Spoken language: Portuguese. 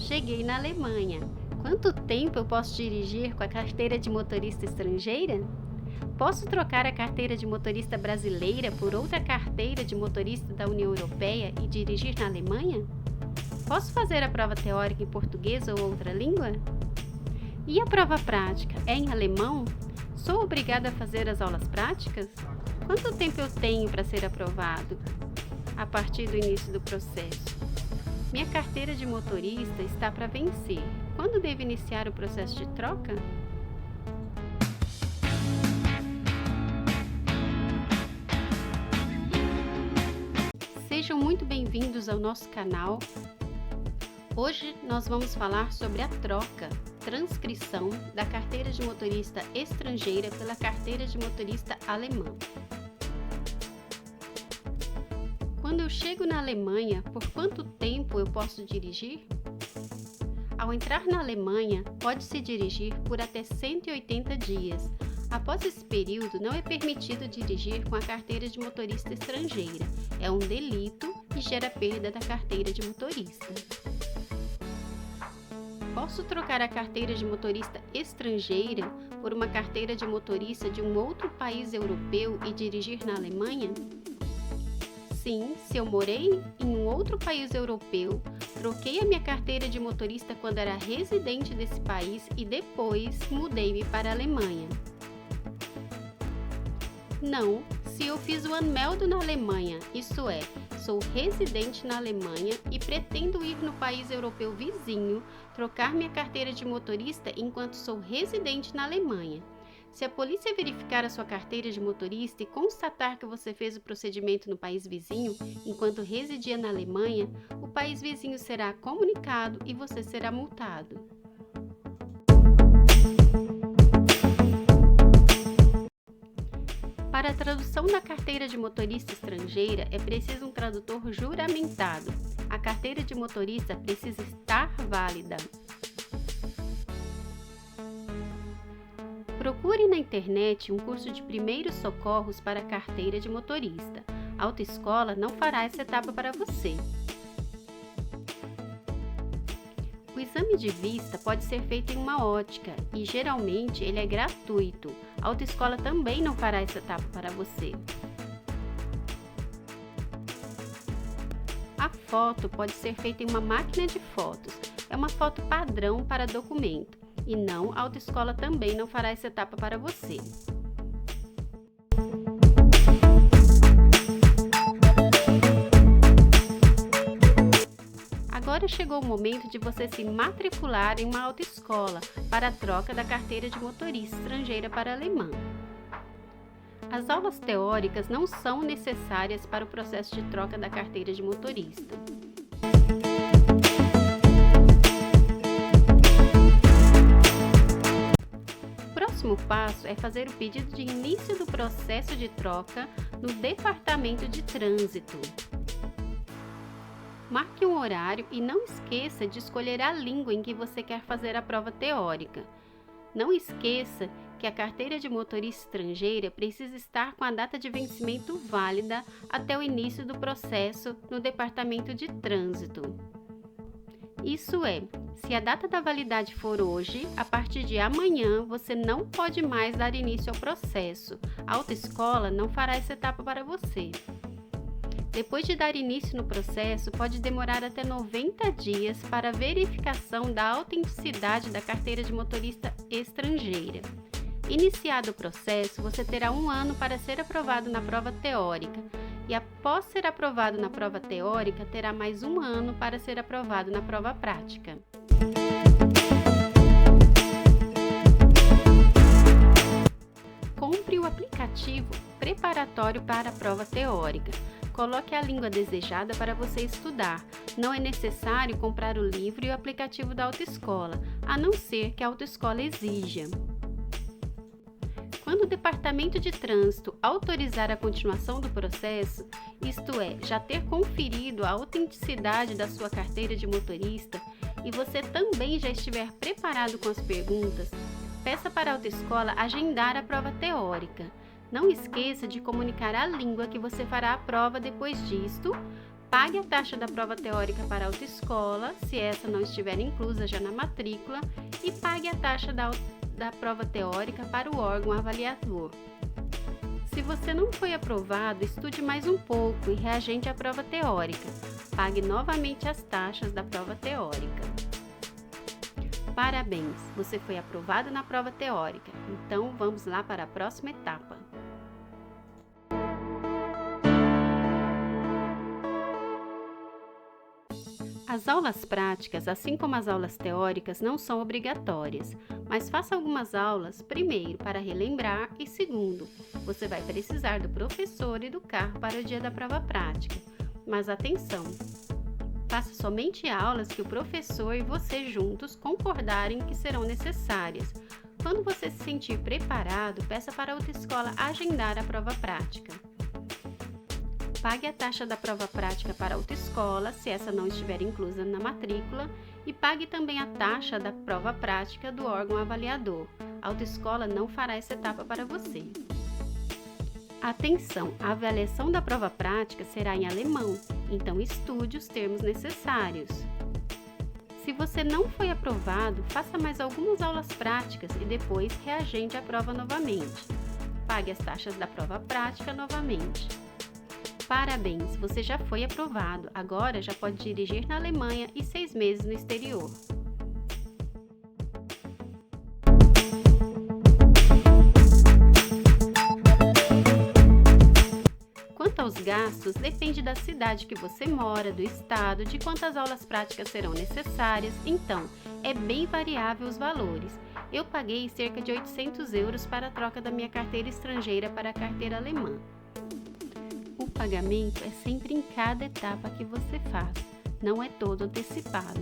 Cheguei na Alemanha. Quanto tempo eu posso dirigir com a carteira de motorista estrangeira? Posso trocar a carteira de motorista brasileira por outra carteira de motorista da União Europeia e dirigir na Alemanha? Posso fazer a prova teórica em português ou outra língua? E a prova prática é em alemão? Sou obrigada a fazer as aulas práticas? Quanto tempo eu tenho para ser aprovado? A partir do início do processo. Minha carteira de motorista está para vencer. Quando devo iniciar o processo de troca? Sejam muito bem-vindos ao nosso canal. Hoje nós vamos falar sobre a troca, transcrição da carteira de motorista estrangeira pela carteira de motorista alemã. Quando eu chego na Alemanha, por quanto tempo eu posso dirigir? Ao entrar na Alemanha, pode-se dirigir por até 180 dias. Após esse período, não é permitido dirigir com a carteira de motorista estrangeira. É um delito e gera perda da carteira de motorista. Posso trocar a carteira de motorista estrangeira por uma carteira de motorista de um outro país europeu e dirigir na Alemanha? Sim, se eu morei em um outro país europeu, troquei a minha carteira de motorista quando era residente desse país e depois mudei-me para a Alemanha. Não, se eu fiz o Anmeldo na Alemanha, isto é, sou residente na Alemanha e pretendo ir no país europeu vizinho, trocar minha carteira de motorista enquanto sou residente na Alemanha. Se a polícia verificar a sua carteira de motorista e constatar que você fez o procedimento no país vizinho, enquanto residia na Alemanha, o país vizinho será comunicado e você será multado. Para a tradução da carteira de motorista estrangeira, é preciso um tradutor juramentado. A carteira de motorista precisa estar válida. Procure na internet um curso de primeiros socorros para a carteira de motorista. A autoescola não fará essa etapa para você. O exame de vista pode ser feito em uma ótica e, geralmente, ele é gratuito. A autoescola também não fará essa etapa para você. A foto pode ser feita em uma máquina de fotos. É uma foto padrão para documento. E não, a autoescola também não fará essa etapa para você. Agora chegou o momento de você se matricular em uma autoescola para a troca da carteira de motorista estrangeira para alemã. As aulas teóricas não são necessárias para o processo de troca da carteira de motorista. O próximo passo é fazer o pedido de início do processo de troca no Departamento de Trânsito. Marque um horário e não esqueça de escolher a língua em que você quer fazer a prova teórica. Não esqueça que a carteira de motorista estrangeira precisa estar com a data de vencimento válida até o início do processo no Departamento de Trânsito. Isso é, se a data da validade for hoje, a partir de amanhã você não pode mais dar início ao processo. A autoescola não fará essa etapa para você. Depois de dar início no processo, pode demorar até 90 dias para a verificação da autenticidade da carteira de motorista estrangeira. Iniciado o processo, você terá 1 ano para ser aprovado na prova teórica. E após ser aprovado na prova teórica, terá mais 1 ano para ser aprovado na prova prática. Compre o aplicativo preparatório para a prova teórica. Coloque a língua desejada para você estudar. Não é necessário comprar o livro e o aplicativo da autoescola, a não ser que a autoescola exija. Quando o Departamento de Trânsito autorizar a continuação do processo, isto é, já ter conferido a autenticidade da sua carteira de motorista e você também já estiver preparado com as perguntas, peça para a autoescola agendar a prova teórica. Não esqueça de comunicar a língua que você fará a prova depois disto Pague a taxa da prova teórica para a autoescola, se essa não estiver inclusa já na matrícula, e pague a taxa da prova teórica para o órgão avaliador. Se você não foi aprovado, estude mais um pouco e reagende à prova teórica. Pague novamente as taxas da prova teórica. Parabéns, você foi aprovado na prova teórica. Então, vamos lá para a próxima etapa. As aulas práticas, assim como as aulas teóricas, não são obrigatórias, mas faça algumas aulas, primeiro, para relembrar e segundo, você vai precisar do professor e do carro para o dia da prova prática. Mas atenção! Faça somente aulas que o professor e você juntos concordarem que serão necessárias. Quando você se sentir preparado, peça para a autoescola agendar a prova prática. Pague a taxa da prova prática para a autoescola, se essa não estiver inclusa na matrícula, e pague também a taxa da prova prática do órgão avaliador. A autoescola não fará essa etapa para você. Atenção! A avaliação da prova prática será em alemão, então estude os termos necessários. Se você não foi aprovado, faça mais algumas aulas práticas e depois reagende à prova novamente. Pague as taxas da prova prática novamente. Parabéns, você já foi aprovado, agora já pode dirigir na Alemanha e 6 meses no exterior. Quanto aos gastos, depende da cidade que você mora, do estado, de quantas aulas práticas serão necessárias, então é bem variável os valores. Eu paguei cerca de 800 euros para a troca da minha carteira estrangeira para a carteira alemã. O pagamento é sempre em cada etapa que você faz, não é todo antecipado.